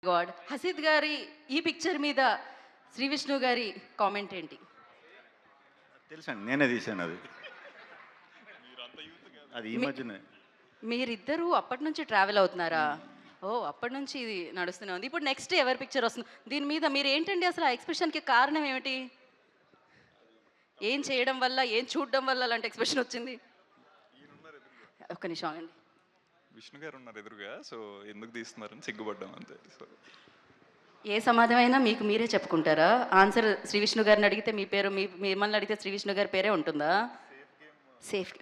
God. హసీద్ గారి ఈ picture మీద శ్రీ విష్ణు గారి కామెంట్ ఏంటి? తెలుసండి, నేనే తీసాను అది. అది ఈ మధ్యనే. మీరిద్దరూ అప్పటి నుంచి ట్రావెల్ అవుతున్నారా? ఓ, అప్పటి నుంచి ఇది నడుస్తూనే ఉంది. ఇప్పుడు నెక్స్ట్ ఎవరి పిక్చర్ వస్తుంది? దీని మీద మీరు ఏంటండి అసలు ఆ ఎక్స్ప్రెషన్కి కారణం ఏమిటి? ఏం చేయడం వల్ల, ఏం చూడడం వల్ల అలాంటి ఎక్స్ప్రెషన్ వచ్చింది? ఒక్క నిమిషం ఆగండి. విష్ణు గారు ఉన్నారు ఎదురుగా, సో ఎందుకు తీస్తున్నారని సిగ్గుపడ్డాం అంతే. సో ఏ సమాధానమైనా మీకు మీరే చెప్పుకుంటారా? ఆన్సర్ శ్రీ విష్ణు గారిని అడిగితే మీ పేరు, మిమ్మల్ని అడిగితే శ్రీ విష్ణు గారి పేరే ఉంటుందా? సేఫ్.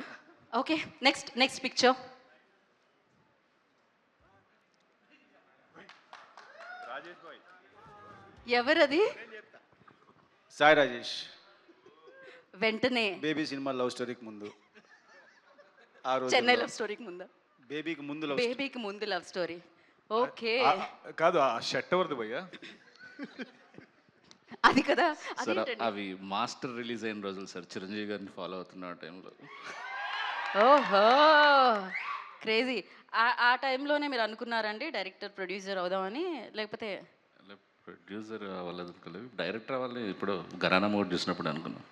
Okay, next picture. ఎవరది? సాయి రాజేష్. వెంటనే బేబీ సినిమా లవ్ స్టోరీకి ముందు, ఆ రోజు చెన్నై లవ్ స్టోరీకి ముందా? బేబీకి ముందు లవ్. బేబీకి ముందు లవ్ స్టోరీ. ఓకే, కాదు, ఆ షర్ట్ ఎవరిది భయ్యా? అది కదా. సార్ అవి మాస్టర్ రిలీజ్ అయిన రోజులు సార్, చిరంజీవి గారిని ఫాలో అవుతున్న టైంలో. ఓహో, క్రేజీ. ఆ టైంలోనే మీరు అనుకున్నారండి డైరెక్టర్ ప్రొడ్యూసర్ అవుదామని? లేకపోతే ప్రొడ్యూసర్ అవ్వలేదు, డైరెక్టర్ అవ్వాలి. ఇప్పుడు ఘరానా మూడ్ చూసినప్పుడు అనుకున్నాం.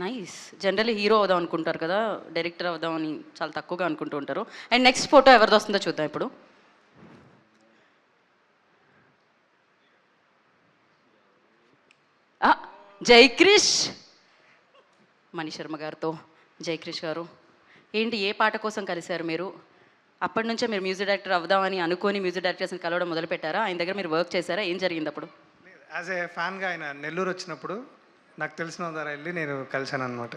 నైస్. జనరల్లీ హీరో అవుదాం అనుకుంటారు కదా, డైరెక్టర్ అవుదామని చాలా తక్కువగా అనుకుంటూ ఉంటారు. అండ్ నెక్స్ట్ ఫోటో ఎవరిది వస్తుందో చూద్దాం ఇప్పుడు. జైక్రిష్, మణిశర్మ గారితో. జైక్రిష్ గారు ఏంటి, ఏ పాట కోసం కలిశారు మీరు? అప్పటి నుంచే మీరు మ్యూజిక్ డైరెక్టర్ అవుదామని అనుకొని మ్యూజిక్ డైరెక్టర్స్ని కలవడం మొదలు పెట్టారా? ఆయన దగ్గర మీరు వర్క్ చేశారా? ఏం జరిగింది అప్పుడు? యాజ్ ఏ ఫ్యాన్గా ఆయన నెల్లూరు వచ్చినప్పుడు నాకు తెలిసిన ద్వారా వెళ్ళి నేను కలిశాను అనమాట.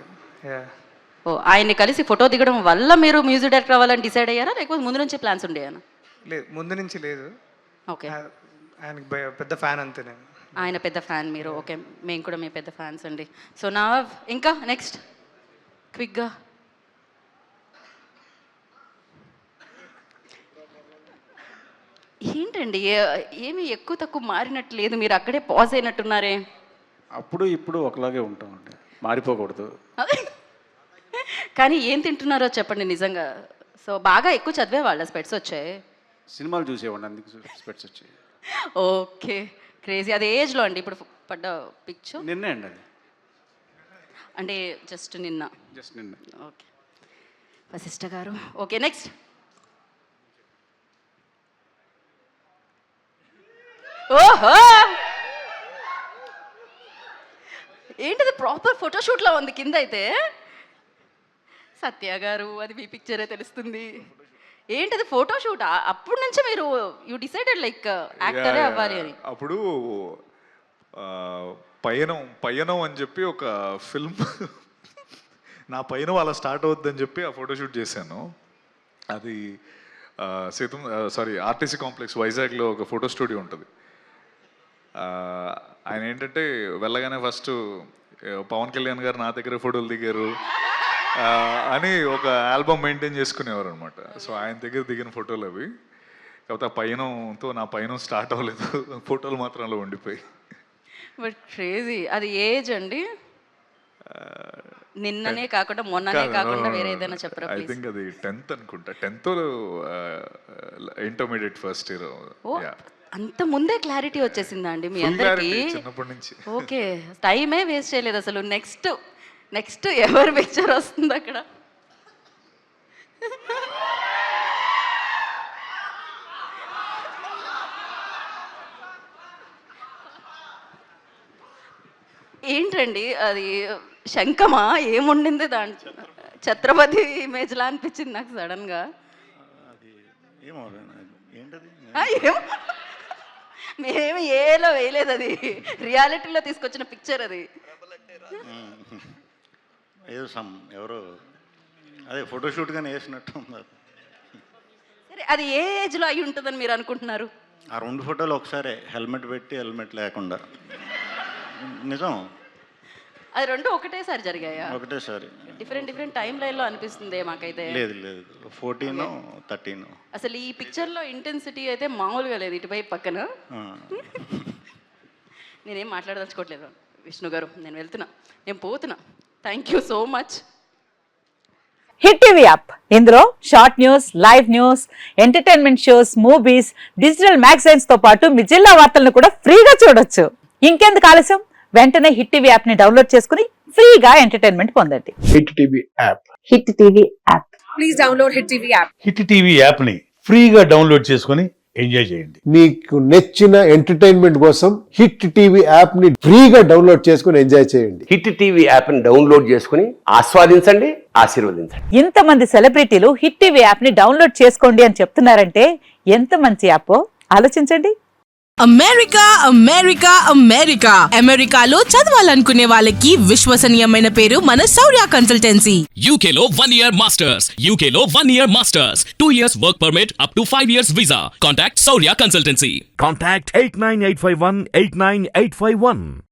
ఓ, ఆయన్ని కలిసి ఫోటో దిగడం వల్ల మీరు మ్యూజిక్ డైరెక్టర్ అవ్వాలని డిసైడ్ అయ్యారా, లేకపోతే ముందు నుంచి ప్లాన్స్ ఉండేనా? లేదు, ముందు నుంచి లేదు. ఓకే, ఆయనకి పెద్ద ఫ్యాన్ అంతే నేను. ఆయన పెద్ద ఫ్యాన్, మీరు. ఓకే, మేము కూడా మీ పెద్ద ఫ్యాన్స్ అండి. సో నా ఇంకా నెక్స్ట్ క్విక్గా. ఏంటండి, ఏమి ఎక్కువ తక్కువ మారినట్టు లేదు, మీరు అక్కడే పాజ్ అయినట్టున్నారే. అప్పుడు ఇప్పుడు ఒకలాగే ఉంటామండి, మారిపోకూడదు. కానీ ఏం తింటున్నారో చెప్పండి నిజంగా. సో బాగా ఎక్కువ చదివే వాళ్ళ స్పెట్స్ వచ్చాయి? సినిమాలు చూసేవాడిని, అందుకు స్పెట్స్ వచ్చాయి. Okay, crazy. అది ఏజ్లో అండి ఇప్పుడు పడ్డ పిక్చర్? నిన్నే అండి అది, అంటే జస్ట్ నిన్న. జస్ట్ నిన్న. ఓకే, వశిష్ఠ గారు. Okay, next. ఓహో, ఏంటిది, ప్రాపర్ ఫోటోషూట్లో ఉంది కింద అయితే. సత్య గారు, అది మీ పిక్చరే తెలుస్తుంది. ఏంటది ఫోటోషూట్? అప్పటి నుంచే మీరు యూ డిసైడెడ్ లైక్ యాక్టరే అవ్వాలి అని? అప్పుడు పయనం అని చెప్పి ఒక ఫిల్మ్ నా పైన అలా స్టార్ట్ అవుద్దని చెప్పి ఆ ఫోటోషూట్ చేశాను. అది ఆర్టీసీ కాంప్లెక్స్ వైజాగ్లో ఒక ఫోటో స్టూడియో ఉంటుంది. ఆయన ఏంటంటే వెళ్ళగానే ఫస్ట్ పవన్ కళ్యాణ్ గారు నా దగ్గర ఫోటోలు దిగారు అని ఒక ఆల్బమ్ మెయింటైన్ చేసుకునేవారు అనమాట. సో ఆయన దగ్గర దిగిన ఫోటోలు అవి. కాకపోతే ఆ పయనంతో నా పయనం స్టార్ట్ అవ్వలేదు, ఫోటోలు మాత్రం అలా ఉండిపోయి. But crazy. అది ఏజ్ అండి? నిన్ననే కాకుండా మొన్ననే కాకుండా వేరే ఏదైనా చెప్పరా? ఐ థింక్ అది 10th అనుకుంటా, 10th ఇంటర్మీడియట్ ఫస్ట్ ఇయర్. అంత ముందే క్లారిటీ వచ్చేసిందా అండి మీ అందరికి? చిన్నప్పటి నుంచి. ఓకే, టైమే వేస్ట్ చేయలేదు అసలు. నెక్స్ట్ ఎవరి పిక్చర్ వస్తుంది అక్కడ? ఏంటండి అది, శంఖమా? ఏముండింది దాంట్లో? ఛత్రపతి ఇమేజ్లా అనిపించింది నాకు సడన్గా. ఏమో, మేమేమి ఏలో వేయలేదు, అది రియాలిటీలో తీసుకొచ్చిన పిక్చర్ అది. ఏదో ఎవరో అదే ఫోటోషూట్గానే వేసినట్టు ఉన్నారు. సరే, అది ఏ ఏజ్లో అయి ఉంటుందని మీరు అనుకుంటున్నారు? ఆ రెండు ఫోటోలు ఒకసారి హెల్మెట్ పెట్టి హెల్మెట్ లేకుండా. నిజం, అది రెండు ఒకటేసారి జరిగాయా? ఒకటేసారి. డిఫరెంట్ టైం లైన్లో అనిపిస్తుంది మాకైతే. లేదు 14, 13. అసలు ఈ పిక్చర్లో ఇంటెన్సిటీ అయితే మామూలుగా లేదు ఇటువైపు పక్కన. నేనేం మాట్లాడదలుచుకోవట్లేదు విష్ణు గారు, నేను వెళ్తున్నా, నేను పోతున్నా. Thank you so much. Hit TV app ఇందులో short news, live news, entertainment shows, movies, digital magazines తో పాటు మీ జిల్లా వార్తలను కూడా ఫ్రీగా చూడొచ్చు. ఇంకెందుకు ఆలస్యం, వెంటనే హిట్ టీవీ యాప్ ని డౌన్లోడ్ చేసుకుని ఫ్రీగా ఎంటర్టైన్మెంట్ పొందండి. Hit TV app. Hit TV app. Hit TV యాప్ని ఫ్రీగా డౌన్లోడ్ చేసుకొని ఎంజాయ్ చేయండి. మీకు నచ్చిన ఎంటర్టైన్మెంట్ కోసం హిట్ టీవీ యాప్ ని ఫ్రీగా డౌన్లోడ్ చేసుకుని ఎంజాయ్ చేయండి. హిట్ టీవీ యాప్ని డౌన్లోడ్ చేసుకుని ఆస్వాదించండి, ఆశీర్వదించండి. ఇంతమంది సెలబ్రిటీలు హిట్ టీవీ యాప్ ని డౌన్లోడ్ చేసుకోండి అని చెప్తున్నారంటే ఎంత మంచి యాప్ ఆలోచించండి. అమెరికా అమెరికా అమెరికా అమెరికాలో చదవాలనుకునే వాళ్ళకి విశ్వసనీయమైన పేరు మన శౌర్య కన్సల్టెన్సీ. UK లో 1 year masters, UK లో 1 year masters, 2 years work permit up to 5 years visa. Contact Saurya Consultancy. Contact 89851 89851.